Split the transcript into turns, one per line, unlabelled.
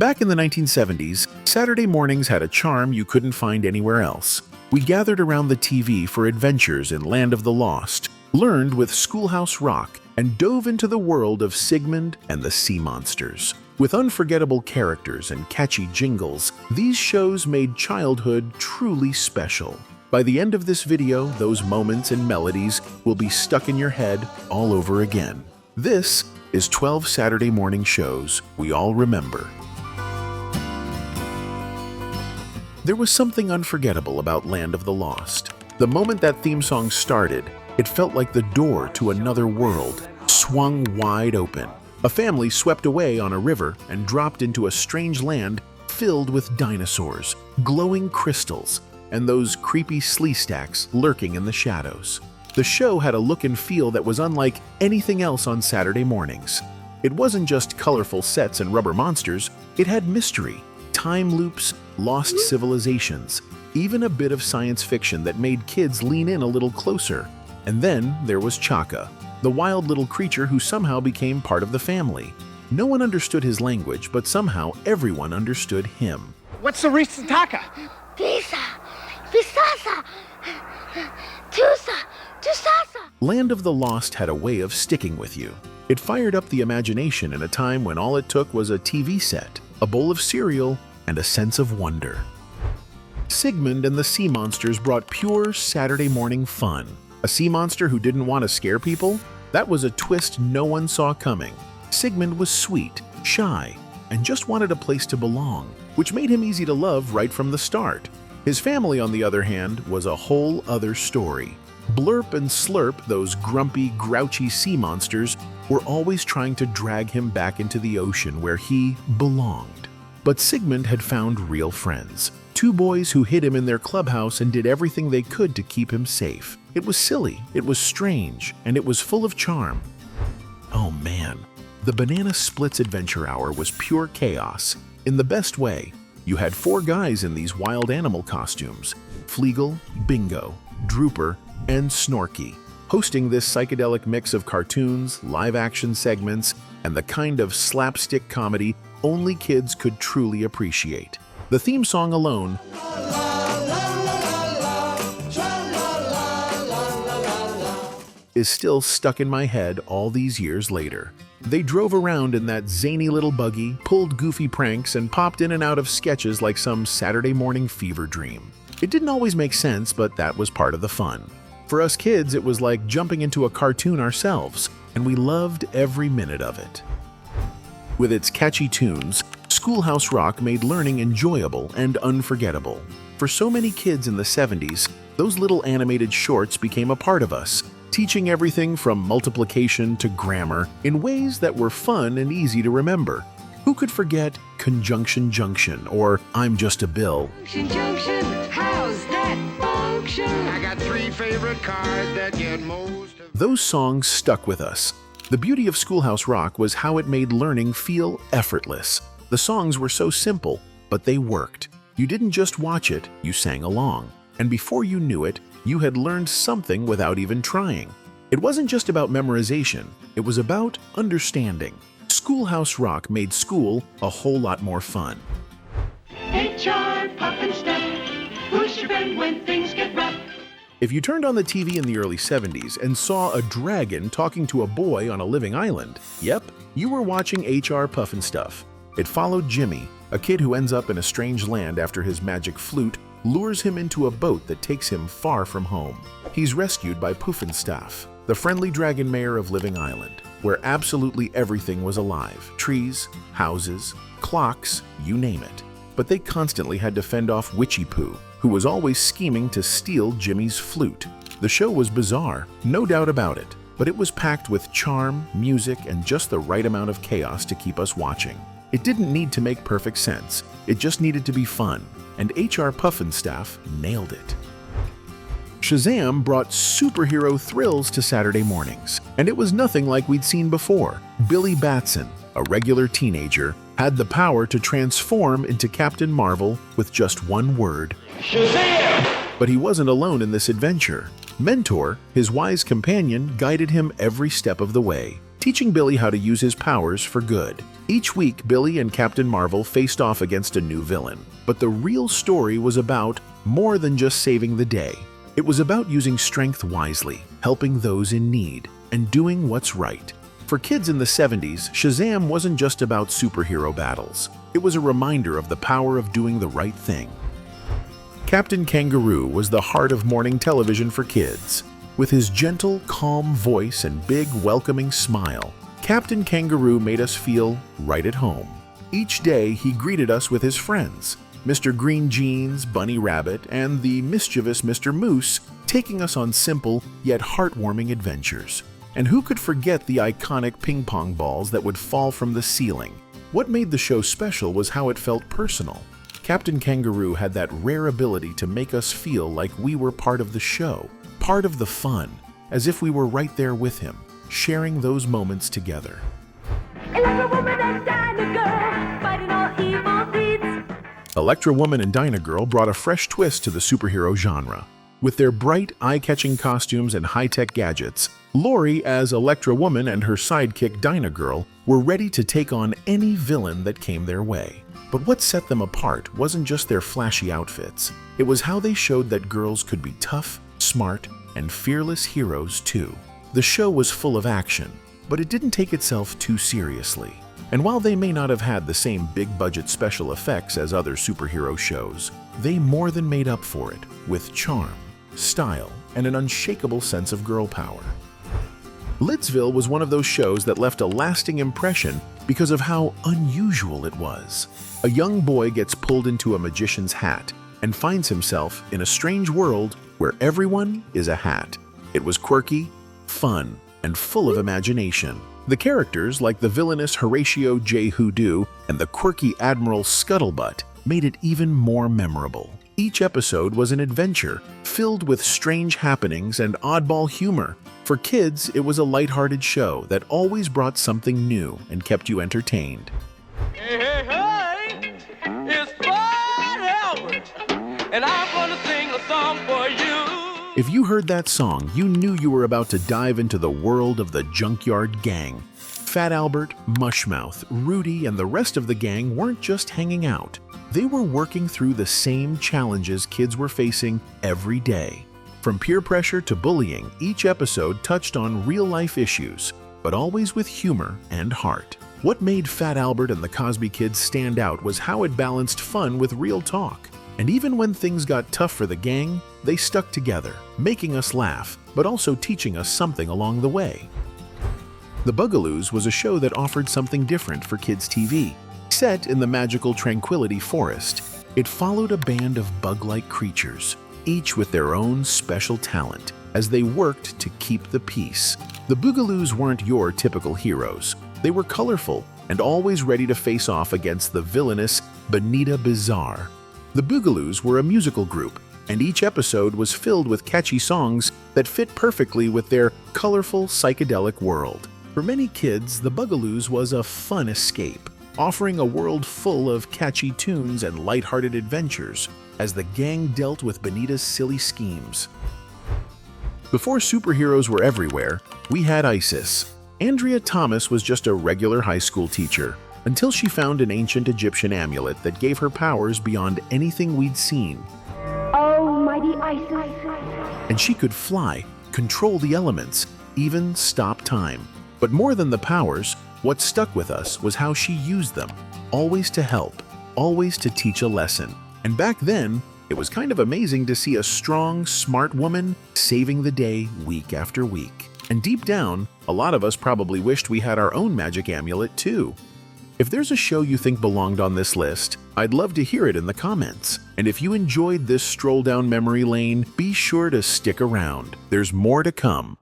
Back in the 1970s, Saturday mornings had a charm you couldn't find anywhere else. We gathered around the TV for adventures in Land of the Lost, learned with SchoolHouse Rock, and dove into the world of Sigmund and the Sea Monsters. With unforgettable characters and catchy jingles, these shows made childhood truly special. By the end of this video, those moments and melodies will be stuck in your head all over again. This is 12 Saturday morning shows we all remember. There was something unforgettable about Land of the Lost. The moment that theme song started, it felt like the door to another world swung wide open. A family swept away on a river and dropped into a strange land filled with dinosaurs, glowing crystals, and those creepy slee stacks lurking in the shadows. The show had a look and feel that was unlike anything else on Saturday mornings. It wasn't just colorful sets and rubber monsters, it had mystery, time loops, lost civilizations, even a bit of science fiction that made kids lean in a little closer. And then there was Chaka, the wild little creature who somehow became part of the family. No one understood his language, but somehow everyone understood him.
What's the Risataka?
Pisa, Pisasa, Tusa, Tusasa.
Land of the Lost had a way of sticking with you. It fired up the imagination in a time when all it took was a TV set, a bowl of cereal, and a sense of wonder. Sigmund and the Sea Monsters brought pure Saturday morning fun. A sea monster who didn't want to scare people? That was a twist no one saw coming. Sigmund was sweet, shy, and just wanted a place to belong, which made him easy to love right from the start. His family, on the other hand, was a whole other story. Blurp and Slurp, those grumpy, grouchy sea monsters, were always trying to drag him back into the ocean where he belonged. But Sigmund had found real friends. Two boys who hid him in their clubhouse and did everything they could to keep him safe. It was silly, it was strange, and it was full of charm. Oh man, the Banana Splits Adventure Hour was pure chaos. In the best way, you had four guys in these wild animal costumes: Fleagle, Bingo, Drooper, and Snorky, hosting this psychedelic mix of cartoons, live-action segments, and the kind of slapstick comedy only kids could truly appreciate. The theme song alone is still stuck in my head all these years later. They drove around in that zany little buggy, pulled goofy pranks, and popped in and out of sketches like some Saturday morning fever dream. It didn't always make sense, but that was part of the fun. For us kids, it was like jumping into a cartoon ourselves, and we loved every minute of it. With its catchy tunes, SchoolHouse Rock made learning enjoyable and unforgettable. For so many kids in the 70s, those little animated shorts became a part of us, teaching everything from multiplication to grammar in ways that were fun and easy to remember. Who could forget Conjunction Junction or I'm Just a Bill?
Junction, how's that function?
I got three favorite cars that get most of...
Those songs stuck with us. The beauty of SchoolHouse Rock was how it made learning feel effortless. The songs were so simple, but they worked. You didn't just watch it, you sang along. And before you knew it, you had learned something without even trying. It wasn't just about memorization, it was about understanding. SchoolHouse Rock made school a whole lot more fun.
HR, Pufnstuf, push your bed when things get rough.
If you turned on the TV in the early 70s and saw a dragon talking to a boy on a living island, yep, you were watching HR Pufnstuf. It followed Jimmy, a kid who ends up in a strange land after his magic flute lures him into a boat that takes him far from home. He's rescued by Pufnstuf, the friendly dragon mayor of Living Island, where absolutely everything was alive: trees, houses, clocks, you name it. But they constantly had to fend off Witchy Poo, who was always scheming to steal Jimmy's flute. The show was bizarre, no doubt about it, but it was packed with charm, music, and just the right amount of chaos to keep us watching. It didn't need to make perfect sense, it just needed to be fun, and HR Pufnstuf nailed it. Shazam brought superhero thrills to Saturday mornings, and it was nothing like we'd seen before. Billy Batson, a regular teenager, had the power to transform into Captain Marvel with just one word.
Shazam!
But he wasn't alone in this adventure. Mentor, his wise companion, guided him every step of the way. teaching Billy how to use his powers for good. Each week, Billy and Captain Marvel faced off against a new villain. But the real story was about more than just saving the day. It was about using strength wisely, helping those in need, and doing what's right. For kids in the 70s, Shazam wasn't just about superhero battles. It was a reminder of the power of doing the right thing. Captain Kangaroo was the heart of morning television for kids. With his gentle, calm voice and big, welcoming smile, Captain Kangaroo made us feel right at home. Each day, he greeted us with his friends, Mr. Green Jeans, Bunny Rabbit, and the mischievous Mr. Moose, taking us on simple yet heartwarming adventures. And who could forget the iconic ping pong balls that would fall from the ceiling? What made the show special was how it felt personal. Captain Kangaroo had that rare ability to make us feel like we were part of the show, part of the fun, as if we were right there with him, sharing those moments together.
Electra woman and Dyna girl, fighting all evil deeds.
Electra Woman and Dyna Girl brought a fresh twist to the superhero genre. With their bright, eye-catching costumes and high-tech gadgets, Lori as Electra Woman and her sidekick Dyna Girl were ready to take on any villain that came their way. But what set them apart wasn't just their flashy outfits. It was how they showed that girls could be tough, smart, and fearless heroes too. The show was full of action, but it didn't take itself too seriously. And while they may not have had the same big-budget special effects as other superhero shows, they more than made up for it with charm, style, and an unshakable sense of girl power. Lidsville was one of those shows that left a lasting impression because of how unusual it was. A young boy gets pulled into a magician's hat and finds himself in a strange world where everyone is a hat. It was quirky, fun, and full of imagination. The characters, like the villainous Horatio J. Hoodoo and the quirky Admiral Scuttlebutt, made it even more memorable. Each episode was an adventure, filled with strange happenings and oddball humor. For kids, it was a lighthearted show that always brought something new and kept you entertained.
Hey, hey, hey, it's Fat Albert, and I'm gonna sing a song for you.
If you heard that song, you knew you were about to dive into the world of the Junkyard Gang. Fat Albert, Mushmouth, Rudy, and the rest of the gang weren't just hanging out. They were working through the same challenges kids were facing every day. From peer pressure to bullying, each episode touched on real-life issues, but always with humor and heart. What made Fat Albert and the Cosby Kids stand out was how it balanced fun with real talk. And even when things got tough for the gang, they stuck together, making us laugh, but also teaching us something along the way. The Bugaloos was a show that offered something different for kids' TV. Set in the magical Tranquility Forest, it followed a band of bug-like creatures, each with their own special talent, as they worked to keep the peace. The Bugaloos weren't your typical heroes. They were colorful and always ready to face off against the villainous Bonita Bizarre. The Bugaloos were a musical group, and each episode was filled with catchy songs that fit perfectly with their colorful, psychedelic world. For many kids, the Bugaloos was a fun escape, offering a world full of catchy tunes and lighthearted adventures as the gang dealt with Bonita's silly schemes. Before superheroes were everywhere, we had ISIS. Andrea Thomas was just a regular high school teacher until she found an ancient Egyptian amulet that gave her powers beyond anything we'd seen.
Almighty Isis.
And she could fly, control the elements, even stop time. But more than the powers, what stuck with us was how she used them, always to help, always to teach a lesson. And back then, it was kind of amazing to see a strong, smart woman saving the day week after week. And deep down, a lot of us probably wished we had our own magic amulet too. If there's a show you think belonged on this list, I'd love to hear it in the comments. And if you enjoyed this stroll down memory lane, be sure to stick around. There's more to come.